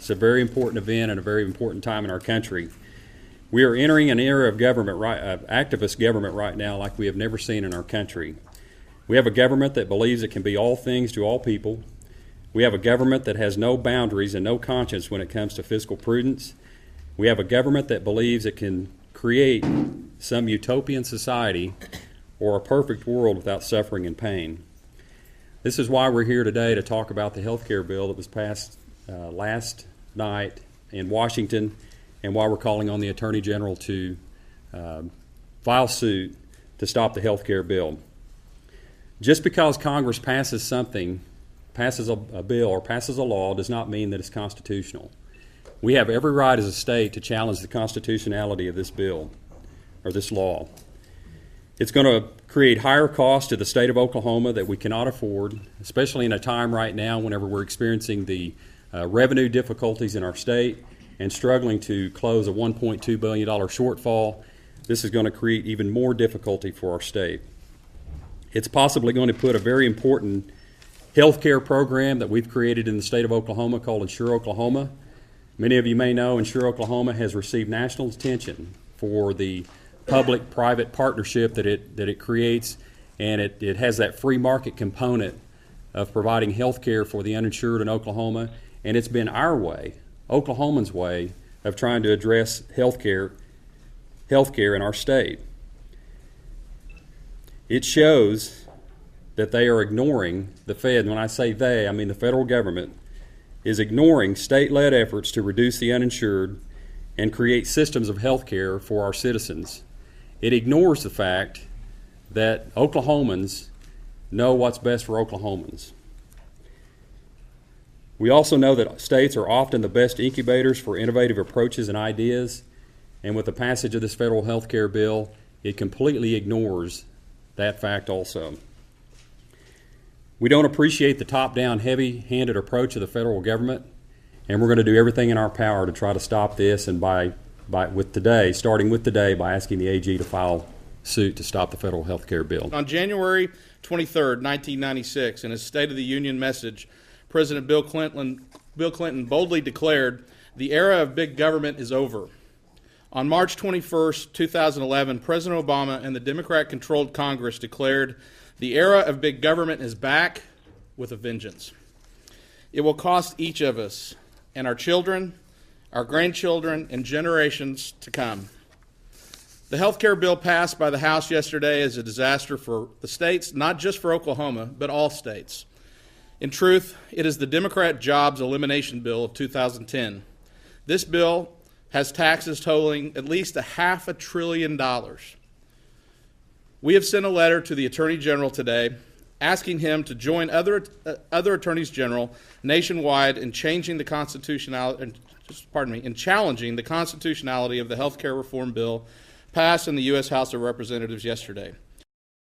It's a very important event and a very important time in our country. We are entering an era of activist government right now like we have never seen in our country. We have a government that believes it can be all things to all people. We have a government that has no boundaries and no conscience when it comes to fiscal prudence. We have a government that believes it can create some utopian society or a perfect world without suffering and pain. This is why we're here today to talk about the health care bill that was passed last night in Washington, and why we're calling on the Attorney General to file suit to stop the health care bill. Just because Congress passes something, passes a bill or passes a law, does not mean that it's constitutional. We have every right as a state to challenge the constitutionality of this bill or this law. It's going to create higher costs to the state of Oklahoma that we cannot afford, especially in a time right now whenever we're experiencing the revenue difficulties in our state and struggling to close a $1.2 billion shortfall. This is going to create even more difficulty for our state. It's possibly going to put a very important health care program that we've created in the state of Oklahoma called Insure Oklahoma. Many of you may know Insure Oklahoma has received national attention for the public-private partnership that it creates, and it has that free market component of providing health care for the uninsured in Oklahoma, and it's been our way, Oklahomans' way, of trying to address health care in our state. It shows that they are ignoring the Fed, and when I say they, I mean the federal government, is ignoring state-led efforts to reduce the uninsured and create systems of health care for our citizens. It ignores the fact that Oklahomans know what's best for Oklahomans. We also know that states are often the best incubators for innovative approaches and ideas, and with the passage of this federal health care bill, it completely ignores that fact also. We don't appreciate the top-down, heavy-handed approach of the federal government, and we're going to do everything in our power to try to stop this, and starting with today, by asking the AG to file suit to stop the federal health care bill. On January 23, 1996, in his State of the Union message, President Bill Clinton boldly declared, "The era of big government is over." On March 21, 2011, President Obama and the Democrat-controlled Congress declared, "The era of big government is back with a vengeance." It will cost each of us and our children, our grandchildren, and generations to come. The health care bill passed by the House yesterday is a disaster for the states, not just for Oklahoma, but all states. In truth, it is the Democrat jobs elimination bill of 2010. This bill has taxes totaling at least $500 billion. We have sent a letter to the Attorney General today asking him to join other attorneys general nationwide in challenging the constitutionality of the health care reform bill passed in the U.S. House of Representatives yesterday.